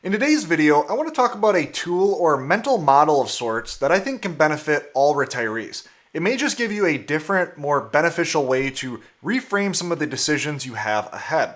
In today's video, I want to talk about a tool or mental model of sorts that I think can benefit all retirees. It may just give you a different, more beneficial way to reframe some of the decisions you have ahead.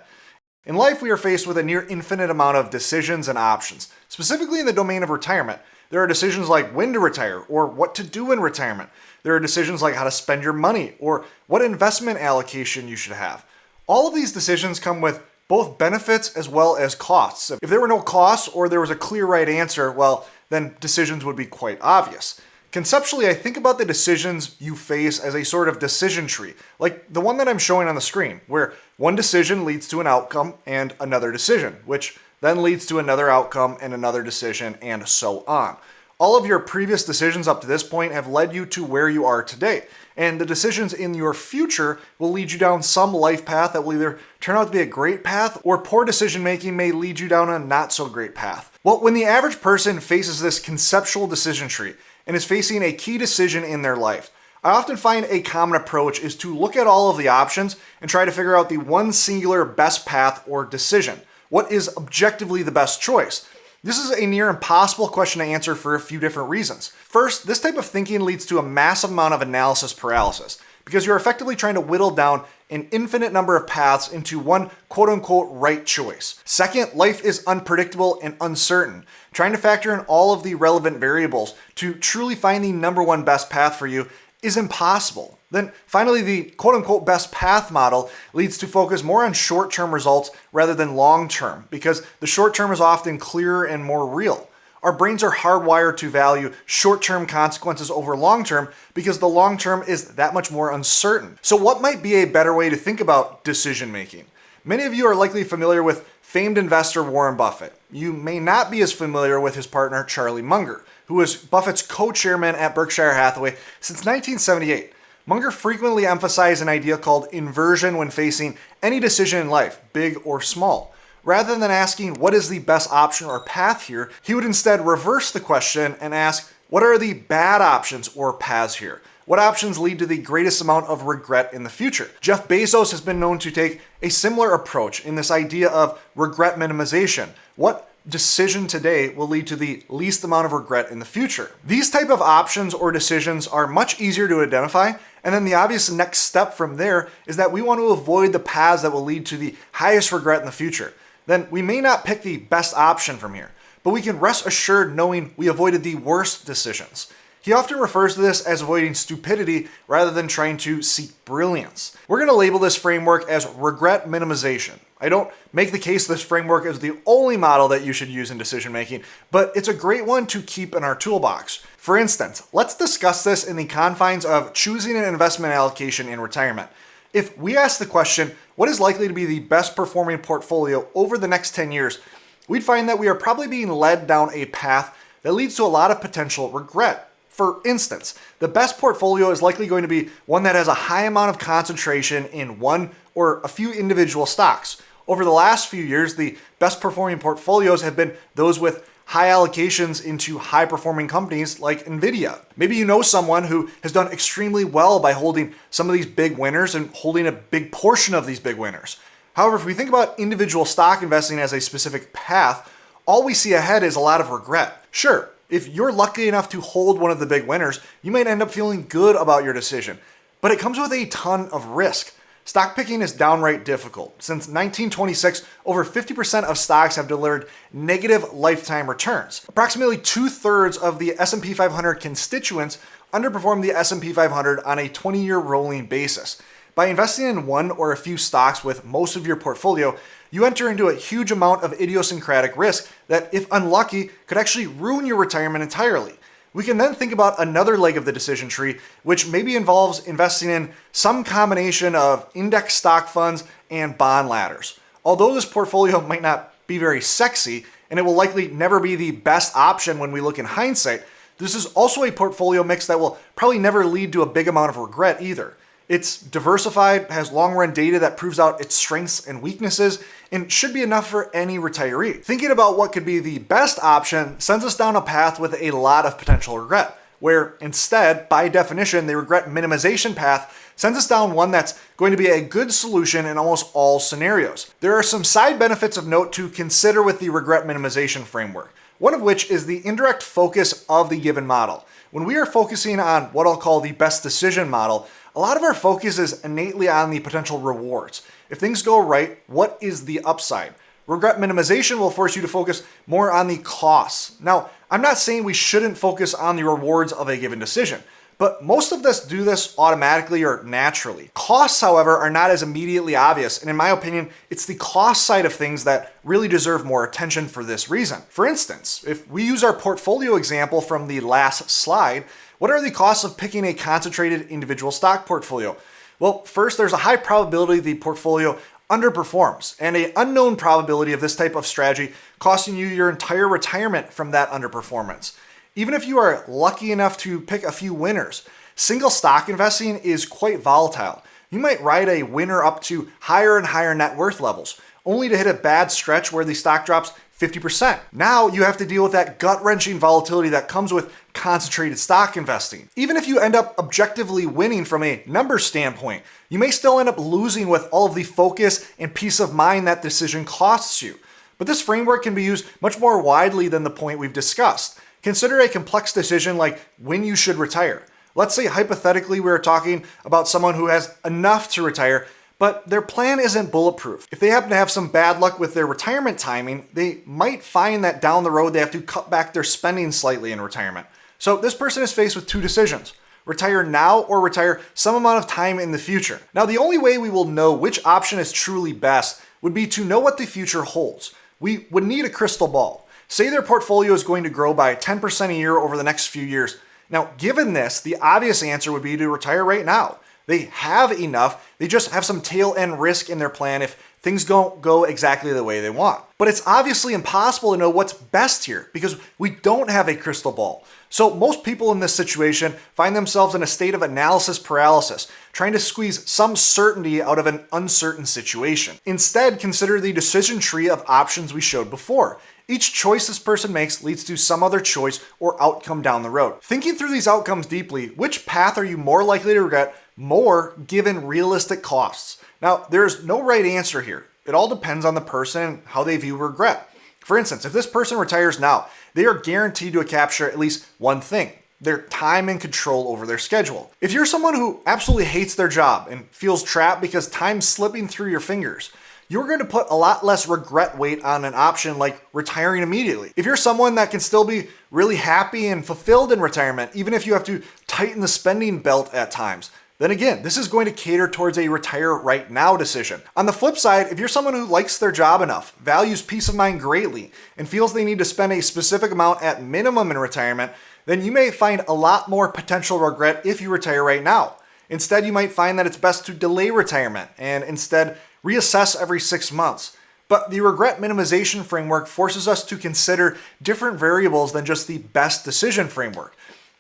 In life, we are faced with a near infinite amount of decisions and options. Specifically in the domain of retirement, there are decisions like when to retire or what to do in retirement. There are decisions like how to spend your money or what investment allocation you should have. All of these decisions come with both benefits as well as costs. If there were no costs or there was a clear right answer, well, then decisions would be quite obvious. Conceptually, I think about the decisions you face as a sort of decision tree, like the one that I'm showing on the screen, where one decision leads to an outcome and another decision, which then leads to another outcome and another decision, and so on. All of your previous decisions up to this point have led you to where you are today, and the decisions in your future will lead you down some life path that will either turn out to be a great path, or poor decision making may lead you down a not so great path. Well, when the average person faces this conceptual decision tree and is facing a key decision in their life, I often find a common approach is to look at all of the options and try to figure out the one singular best path or decision. What is objectively the best choice? This is a near impossible question to answer for a few different reasons. First, this type of thinking leads to a massive amount of analysis paralysis because you're effectively trying to whittle down an infinite number of paths into one quote-unquote right choice. Second, life is unpredictable and uncertain. Trying to factor in all of the relevant variables to truly find the number one best path for you is impossible. Then finally, the quote-unquote best path model leads to focus more on short-term results rather than long-term, because the short-term is often clearer and more real. Our brains are hardwired to value short-term consequences over long-term because the long-term is that much more uncertain. So what might be a better way to think about decision-making? Many of you are likely familiar with famed investor Warren Buffett. You may not be as familiar with his partner Charlie Munger, who was Buffett's co-chairman at Berkshire Hathaway since 1978. Munger frequently emphasized an idea called inversion when facing any decision in life, big or small. Rather than asking what is the best option or path here, he would instead reverse the question and ask, what are the bad options or paths here? What options lead to the greatest amount of regret in the future? Jeff Bezos has been known to take a similar approach in this idea of regret minimization. What decision today will lead to the least amount of regret in the future? These type of options or decisions are much easier to identify, and then the obvious next step from there is that we want to avoid the paths that will lead to the highest regret in the future. Then we may not pick the best option from here, but we can rest assured knowing we avoided the worst decisions. He often refers to this as avoiding stupidity rather than trying to seek brilliance. We're going to label this framework as regret minimization. I don't make the case this framework is the only model that you should use in decision making, but it's a great one to keep in our toolbox. For instance, let's discuss this in the confines of choosing an investment allocation in retirement. If we ask the question, what is likely to be the best performing portfolio over the next 10 years, we'd find that we are probably being led down a path that leads to a lot of potential regret. For instance, the best portfolio is likely going to be one that has a high amount of concentration in one or a few individual stocks. Over the last few years, the best performing portfolios have been those with high allocations into high performing companies like Nvidia. Maybe you know someone who has done extremely well by holding some of these big winners and holding a big portion of these big winners. However, if we think about individual stock investing as a specific path, all we see ahead is a lot of regret. Sure, if you're lucky enough to hold one of the big winners, you might end up feeling good about your decision, but it comes with a ton of risk. Stock picking is downright difficult. Since 1926, over 50% of stocks have delivered negative lifetime returns. Approximately 2/3 of the S&P 500 constituents underperform the S&P 500 on a 20-year rolling basis. By investing in one or a few stocks with most of your portfolio, you enter into a huge amount of idiosyncratic risk that, if unlucky, could actually ruin your retirement entirely. We can then think about another leg of the decision tree, which maybe involves investing in some combination of index stock funds and bond ladders. Although this portfolio might not be very sexy, and it will likely never be the best option when we look in hindsight, this is also a portfolio mix that will probably never lead to a big amount of regret either. It's diversified, has long-run data that proves out its strengths and weaknesses, and should be enough for any retiree. Thinking about what could be the best option sends us down a path with a lot of potential regret. where instead, by definition, the regret minimization path sends us down one that's going to be a good solution in almost all scenarios. There are some side benefits of note to consider with the regret minimization framework, one of which is the indirect focus of the given model. When we are focusing on what I'll call the best decision model, a lot of our focus is innately on the potential rewards. If things go right, what is the upside? Regret minimization will force you to focus more on the costs. Now, I'm not saying we shouldn't focus on the rewards of a given decision, but most of us do this automatically or naturally. Costs, however, are not as immediately obvious, and in my opinion, it's the cost side of things that really deserve more attention for this reason. For instance, if we use our portfolio example from the last slide, what are the costs of picking a concentrated individual stock portfolio? Well, first, there's a high probability the portfolio underperforms, and an unknown probability of this type of strategy costing you your entire retirement from that underperformance. Even if you are lucky enough to pick a few winners, single stock investing is quite volatile. You might ride a winner up to higher and higher net worth levels, only to hit a bad stretch where the stock drops 50%. Now you have to deal with that gut-wrenching volatility that comes with concentrated stock investing. Even if you end up objectively winning from a numbers standpoint, you may still end up losing with all of the focus and peace of mind that decision costs you. But this framework can be used much more widely than the point we've discussed. Consider a complex decision like when you should retire. Let's say hypothetically we are talking about someone who has enough to retire, but their plan isn't bulletproof. If they happen to have some bad luck with their retirement timing, they might find that down the road they have to cut back their spending slightly in retirement. So this person is faced with two decisions: retire now or retire some amount of time in the future. Now, the only way we will know which option is truly best would be to know what the future holds. We would need a crystal ball. Say their portfolio is going to grow by 10% a year over the next few years. Now, given this, the obvious answer would be to retire right now. They have enough, they just have some tail end risk in their plan if things don't go exactly the way they want. But it's obviously impossible to know what's best here because we don't have a crystal ball. So most people in this situation find themselves in a state of analysis paralysis, trying to squeeze some certainty out of an uncertain situation. Instead, consider the decision tree of options we showed before. Each choice this person makes leads to some other choice or outcome down the road. Thinking through these outcomes deeply, which path are you more likely to regret more given realistic costs? Now, there's no right answer here. It all depends on the person and how they view regret. For instance, if this person retires now, they are guaranteed to capture at least one thing: their time and control over their schedule. If you're someone who absolutely hates their job and feels trapped because time's slipping through your fingers, you're going to put a lot less regret weight on an option like retiring immediately. If you're someone that can still be really happy and fulfilled in retirement, even if you have to tighten the spending belt at times, then again, this is going to cater towards a retire right now decision. On the flip side, if you're someone who likes their job enough, values peace of mind greatly, and feels they need to spend a specific amount at minimum in retirement, then you may find a lot more potential regret if you retire right now. Instead, you might find that it's best to delay retirement and instead reassess every 6 months. But the regret minimization framework forces us to consider different variables than just the best decision framework.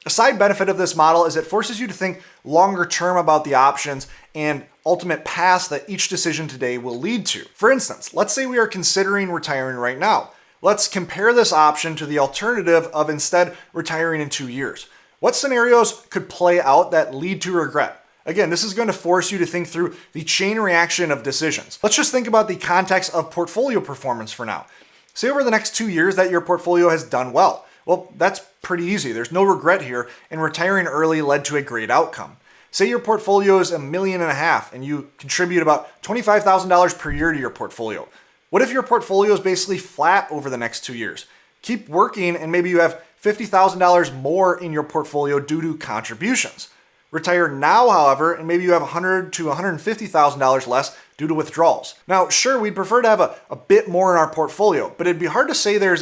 A side benefit of this model is it forces you to think longer term about the options and ultimate paths that each decision today will lead to. For instance, let's say we are considering retiring right now. Let's compare this option to the alternative of instead retiring in 2 years. What scenarios could play out that lead to regret? Again, this is going to force you to think through the chain reaction of decisions. Let's just think about the context of portfolio performance for now. Say over the next 2 years that your portfolio has done well. Well, that's pretty easy. There's no regret here, and retiring early led to a great outcome. Say your portfolio is $1.5 million and you contribute about $25,000 per year to your portfolio. What if your portfolio is basically flat over the next 2 years? Keep working and maybe you have $50,000 more in your portfolio due to contributions. Retire now, however, and maybe you have $100,000 to $150,000 less due to withdrawals. Now, sure, we'd prefer to have a bit more in our portfolio, but it'd be hard to say there's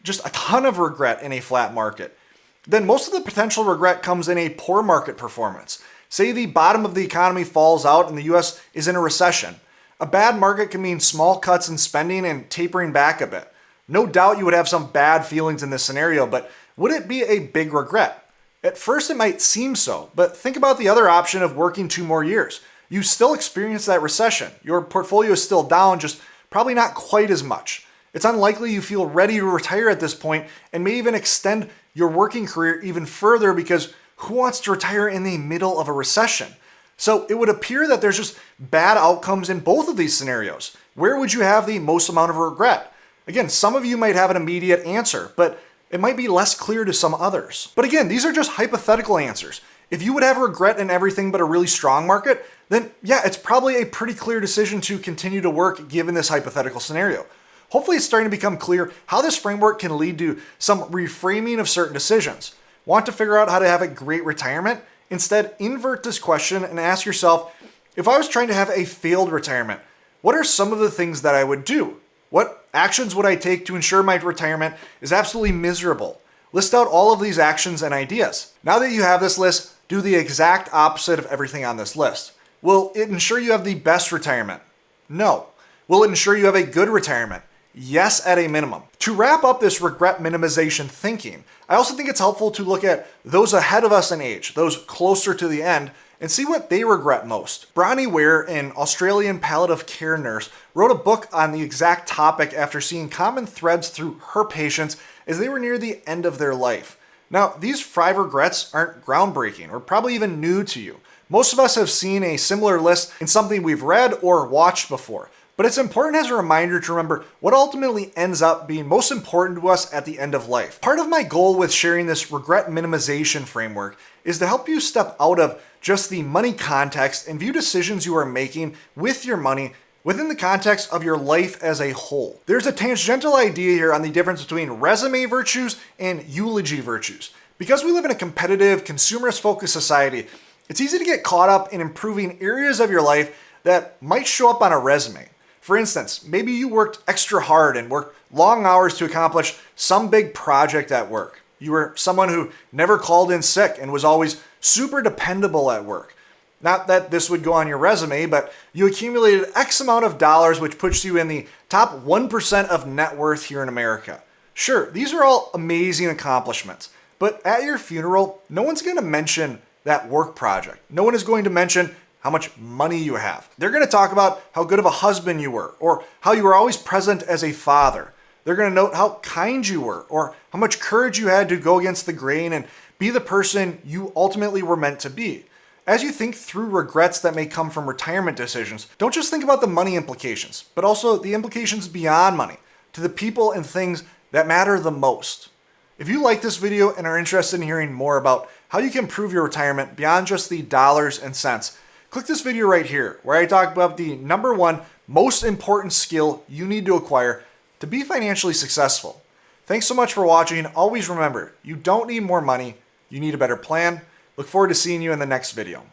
just a ton of regret in a flat market. Then most of the potential regret comes in a poor market performance. Say the bottom of the economy falls out and the US is in a recession. A bad market can mean small cuts in spending and tapering back a bit. No doubt you would have some bad feelings in this scenario, but would it be a big regret? At first, it might seem so, but think about the other option of working 2 more years. You still experience that recession. Your portfolio is still down, just probably not quite as much. It's unlikely you feel ready to retire at this point and may even extend your working career even further because who wants to retire in the middle of a recession? So it would appear that there's just bad outcomes in both of these scenarios. Where would you have the most amount of regret? Again, some of you might have an immediate answer, but it might be less clear to some others. But again, these are just hypothetical answers. If you would have regret in everything but a really strong market, then yeah, it's probably a pretty clear decision to continue to work given this hypothetical scenario. Hopefully it's starting to become clear how this framework can lead to some reframing of certain decisions. Want to figure out how to have a great retirement? Instead, invert this question and ask yourself, if I was trying to have a failed retirement, what are some of the things that I would do? What actions would I take to ensure my retirement is absolutely miserable? List out all of these actions and ideas. Now that you have this list, do the exact opposite of everything on this list. Will it ensure you have the best retirement? No. Will it ensure you have a good retirement? Yes, at a minimum. To wrap up this regret minimization thinking, I also think it's helpful to look at those ahead of us in age, those closer to the end, and see what they regret most. Bronnie Ware, an Australian palliative care nurse, wrote a book on the exact topic after seeing common threads through her patients as they were near the end of their life. Now, these 5 regrets aren't groundbreaking or probably even new to you. Most of us have seen a similar list in something we've read or watched before. But it's important as a reminder to remember what ultimately ends up being most important to us at the end of life. Part of my goal with sharing this regret minimization framework is to help you step out of just the money context and view decisions you are making with your money within the context of your life as a whole. There's a tangential idea here on the difference between resume virtues and eulogy virtues. Because we live in a competitive, consumerist-focused society, it's easy to get caught up in improving areas of your life that might show up on a resume. For instance, maybe you worked extra hard and worked long hours to accomplish some big project at work. You were someone who never called in sick and was always super dependable at work. Not that this would go on your resume, but you accumulated X amount of dollars, which puts you in the top 1% of net worth here in America. Sure, these are all amazing accomplishments, but at your funeral, no one's going to mention that work project. No one is going to mention how much money you have. They're going to talk about how good of a husband you were, or how you were always present as a father. They're going to note how kind you were, or how much courage you had to go against the grain and be the person you ultimately were meant to be. As you think through regrets that may come from retirement decisions, don't just think about the money implications, but also the implications beyond money, to the people and things that matter the most. If you like this video and are interested in hearing more about how you can improve your retirement beyond just the dollars and cents, click this video right here, where I talk about the number 1 most important skill you need to acquire to be financially successful. Thanks so much for watching. Always remember, you don't need more money, you need a better plan. Look forward to seeing you in the next video.